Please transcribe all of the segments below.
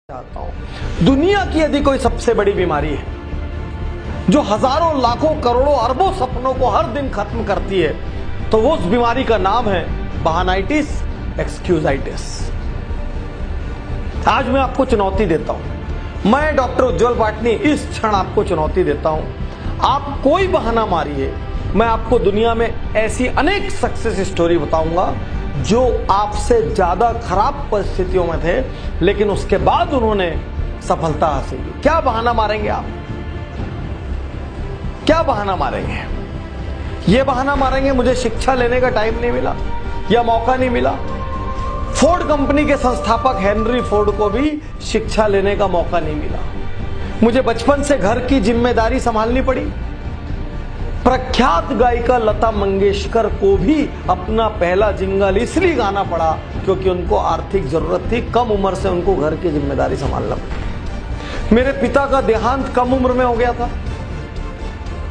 चाहता हूं दुनिया की यदि कोई सबसे बड़ी बीमारी है जो हजारों लाखों करोड़ों अरबों सपनों को हर दिन खत्म करती है तो वो उस बीमारी का नाम है बहानाइटिस, एक्सक्यूजाइटिस। आज मैं आपको चुनौती देता हूं, मैं डॉक्टर उज्जवल पाटनी इस क्षण आपको चुनौती देता हूं, आप कोई बहाना मारिए, मैं आपको दुनिया में ऐसी अनेक सक्सेस स्टोरी बताऊंगा जो आपसे ज्यादा खराब परिस्थितियों में थे लेकिन उसके बाद उन्होंने सफलता हासिल की। क्या बहाना मारेंगे आप? क्या बहाना मारेंगे? ये बहाना मारेंगे मुझे शिक्षा लेने का टाइम नहीं मिला या मौका नहीं मिला। फोर्ड कंपनी के संस्थापक हेनरी फोर्ड को भी शिक्षा लेने का मौका नहीं मिला। मुझे बचपन से घर की जिम्मेदारी संभालनी पड़ी। प्रख्यात गायिका लता मंगेशकर को भी अपना पहला जिंगल इसलिए गाना पड़ा क्योंकि उनको आर्थिक जरूरत थी, कम उम्र से उनको घर की जिम्मेदारी संभालना पड़ी। मेरे पिता का देहांत कम उम्र में हो गया था।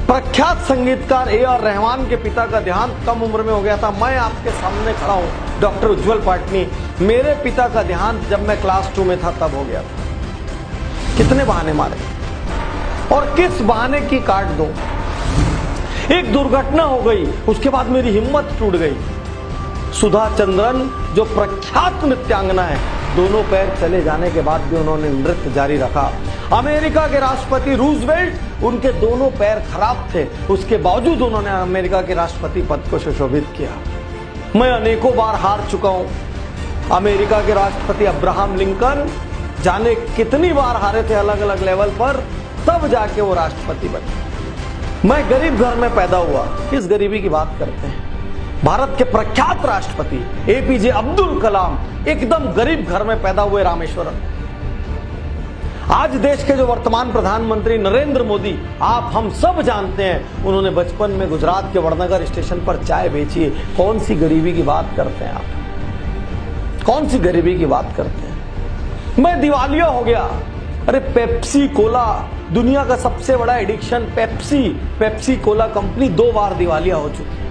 प्रख्यात संगीतकार ए.आर. रहमान के पिता का देहांत कम उम्र में हो गया था। मैं आपके सामने खड़ा हूं डॉक्टर उज्जवल पाटनी, मेरे पिता का देहांत जब मैं क्लास 2 में था तब हो गया था। कितने बहाने मारे और किस बहाने की काट दूं। एक दुर्घटना हो गई, उसके बाद मेरी हिम्मत टूट गई। सुधा चंद्रन जो प्रख्यात नृत्यांगना है, दोनों पैर चले जाने के बाद भी उन्होंने नृत्य जारी रखा। अमेरिका के राष्ट्रपति रूजवेल्ट, उनके दोनों पैर खराब थे, उसके बावजूद उन्होंने अमेरिका के राष्ट्रपति पद को सुशोभित किया। मैं अनेकों बार हार चुका हूं। अमेरिका के राष्ट्रपति अब्राहम लिंकन जाने कितनी बार हारे थे अलग अलग लेवल पर, तब जाके वो राष्ट्रपति बने। मैं गरीब घर में पैदा हुआ। किस गरीबी की बात करते हैं? भारत के प्रख्यात राष्ट्रपति एपीजे अब्दुल कलाम एकदम गरीब घर में पैदा हुए रामेश्वरम। आज देश के जो वर्तमान प्रधानमंत्री नरेंद्र मोदी, आप हम सब जानते हैं, उन्होंने बचपन में गुजरात के वड़नगर स्टेशन पर चाय बेची है। कौन सी गरीबी की बात करते हैं आप? कौन सी गरीबी की बात करते हैं? मैं दिवालिया हो गया। अरे पेप्सी कोला, दुनिया का सबसे बड़ा एडिक्शन पेप्सी कोला कंपनी 2 बार दिवालिया हो चुकी।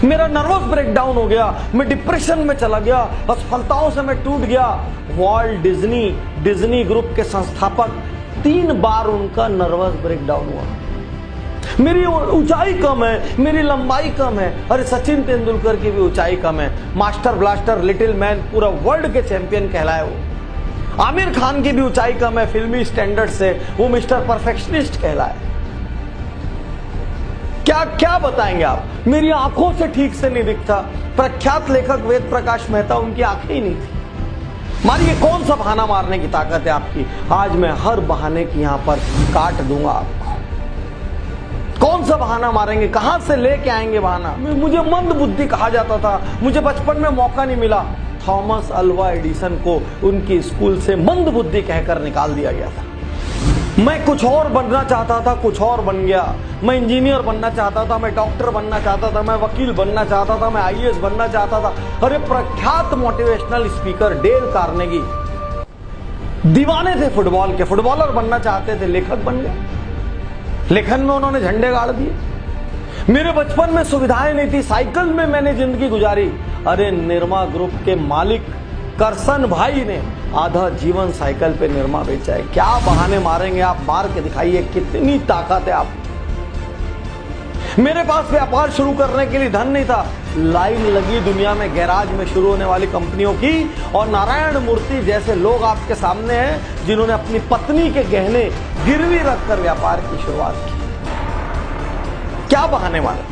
मेरा नर्वस ब्रेकडाउन हो गया, मैं डिप्रेशन में चला गया, असफलताओं से मैं टूट गया। वॉल्ट डिज्नी ग्रुप के संस्थापक 3 बार उनका नर्वस ब्रेकडाउन हुआ। मेरी ऊंचाई कम है, मेरी लंबाई कम है। अरे सचिन तेंदुलकर की भी ऊंचाई कम है। मास्टर ब्लास्टर, लिटिल मैन, पूरा वर्ल्ड के चैंपियन कहलाए वो। आमिर खान की भी ऊंचाई कम है फिल्मी स्टैंडर्ड से, वो मिस्टर परफेक्शनिस्ट कहलाए। क्या क्या बताएंगे आप? मेरी आंखों से ठीक से नहीं दिखता। प्रख्यात लेखक वेद प्रकाश मेहता, उनकी आंखें ही नहीं थी। मारिए, कौन सा बहाना मारने की ताकत है आपकी? आज मैं हर बहाने की यहां पर काट दूंगा आपको। कौन सा बहाना मारेंगे? कहां से लेके आएंगे बहाना? मुझे मंद बुद्धि कहा जाता था, मुझे बचपन में मौका नहीं मिला। थॉमस अल्वा एडिसन को उनकी स्कूल से मंद बुद्धि कहकर निकाल दिया गया था। मैं कुछ और बनना चाहता था, कुछ और बन गया। मैं इंजीनियर बनना चाहता था, मैं डॉक्टर बनना चाहता था, मैं वकील बनना चाहता था, मैं आईएएस बनना चाहता था। अरे प्रख्यात मोटिवेशनल स्पीकर डेल कार्नेगी दीवाने थे फुटबॉल के, फुटबॉलर बनना चाहते थे, लेखक बन गए। लेखन में उन्होंने झंडे गाड़ दिए। मेरे बचपन में सुविधाएं नहीं थी, साइकिल में मैंने जिंदगी गुजारी। अरे निरमा ग्रुप के मालिक करसन भाई ने आधा जीवन साइकिल पे निरमा बेचा है। क्या बहाने मारेंगे आप? मार के दिखाइए, कितनी ताकत है आप। मेरे पास व्यापार शुरू करने के लिए धन नहीं था। लाइन लगी दुनिया में गैराज में शुरू होने वाली कंपनियों की, और नारायण मूर्ति जैसे लोग आपके सामने हैं जिन्होंने अपनी पत्नी के गहने गिरवी रखकर व्यापार की शुरुआत की। क्या बहाने मारे?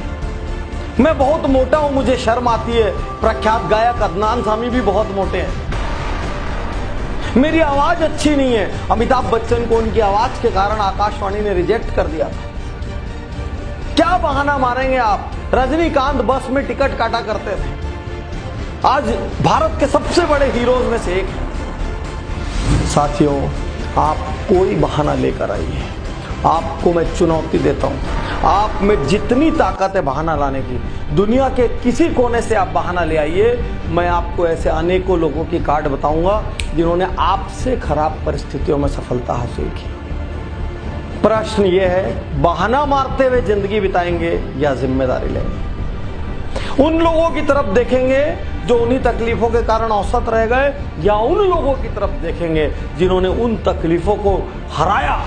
मैं बहुत मोटा हूं, मुझे शर्म आती है। प्रख्यात गायक अदनान सामी भी बहुत मोटे हैं। मेरी आवाज अच्छी नहीं है। अमिताभ बच्चन को उनकी आवाज के कारण आकाशवाणी ने रिजेक्ट कर दिया था। क्या बहाना मारेंगे आप? रजनीकांत बस में टिकट काटा करते थे, आज भारत के सबसे बड़े हीरोज में से एक है। साथियों, आप कोई बहाना लेकर आइए, आपको मैं चुनौती देता हूं। आप में जितनी ताकत है बहाना लाने की, दुनिया के किसी कोने से आप बहाना ले आइए। मैं आपको ऐसे अनेकों लोगों की काट बताऊंगा जिन्होंने आपसे खराब परिस्थितियों में सफलता हासिल की। प्रश्न यह है, बहाना मारते हुए जिंदगी बिताएंगे या जिम्मेदारी लेंगे? उन लोगों की तरफ देखेंगे जो उन्हीं तकलीफों के कारण औसत रह गए, या उन लोगों की तरफ देखेंगे जिन्होंने उन तकलीफों को हराया,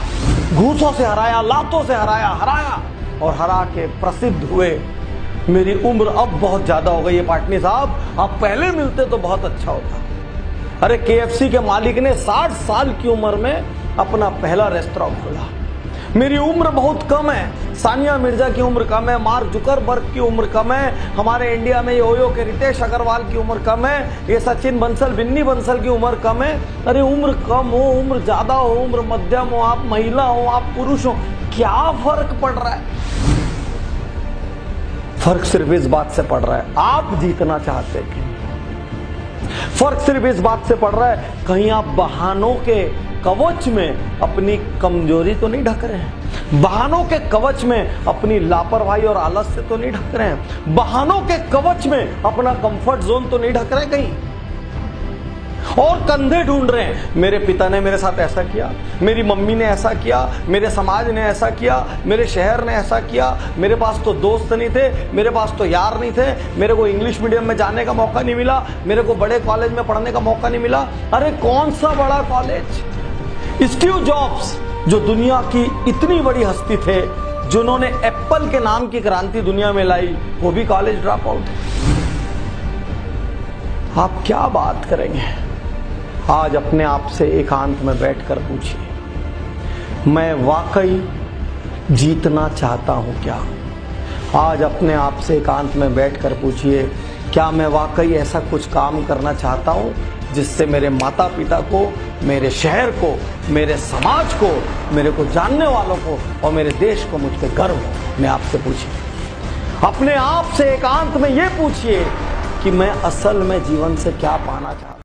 घूसों से हराया, लातों से हराया और हरा के प्रसिद्ध हुए। मेरी उम्र अब बहुत ज्यादा हो गई है पाटनी साहब, आप पहले मिलते तो बहुत अच्छा होता। अरे KFC के मालिक ने 60 साल की उम्र में अपना पहला रेस्टोरेंट खोला। मेरी उम्र बहुत कम है, सानिया मिर्जा की उम्र कम है, मार्क जुकरबर्ग की उम्र कम है, हमारे इंडिया में योयो के रितेश अग्रवाल की उम्र कम है, ये सचिन बंसल, बिन्नी बंसल की उम्र कम है। अरे उम्र कम हो, उम्र ज्यादा हो, उम्र मध्यम हो, आप महिला हो, आप पुरुष हो, क्या फर्क पड़ रहा है? फर्क सिर्फ इस बात से पड़ रहा है, आप जीतना चाहते हैं कि फर्क सिर्फ इस बात से पड़ रहा है, कहीं आप बहानों के कवच में अपनी कमजोरी तो नहीं ढक रहे हैं, बहानों के कवच में अपनी लापरवाही और आलस से तो नहीं ढक रहे हैं, बहानों के कवच में अपना कंफर्ट जोन तो नहीं ढक रहे कहीं, और कंधे ढूंढ रहे हैं। मेरे पिता ने मेरे साथ ऐसा किया, मेरी मम्मी ने ऐसा किया, मेरे समाज ने ऐसा किया, मेरे शहर ने ऐसा किया, मेरे पास तो दोस्त नहीं थे, मेरे पास तो यार नहीं थे, मेरे को इंग्लिश मीडियम में जाने का मौका नहीं मिला, मेरे को बड़े कॉलेज में पढ़ने का मौका नहीं मिला। अरे कौन सा बड़ा कॉलेज? स्टीव जॉब्स जो दुनिया की इतनी बड़ी हस्ती थे, जिन्होंने एप्पल के नाम की क्रांति दुनिया में लाई, वो भी कॉलेज ड्रॉप आउट। आप क्या बात करेंगे? आज अपने आप से एकांत में बैठकर पूछिए, मैं वाकई जीतना चाहता हूं क्या? आज अपने आप से एकांत में बैठकर पूछिए, क्या मैं वाकई ऐसा कुछ काम करना चाहता हूं जिससे मेरे माता पिता को, मेरे शहर को, मेरे समाज को, मेरे को जानने वालों को और मेरे देश को मुझ पर गर्व हो? मैं आपसे पूछिए, अपने आप से एकांत में ये पूछिए कि मैं असल में जीवन से क्या पाना चाहता हूं।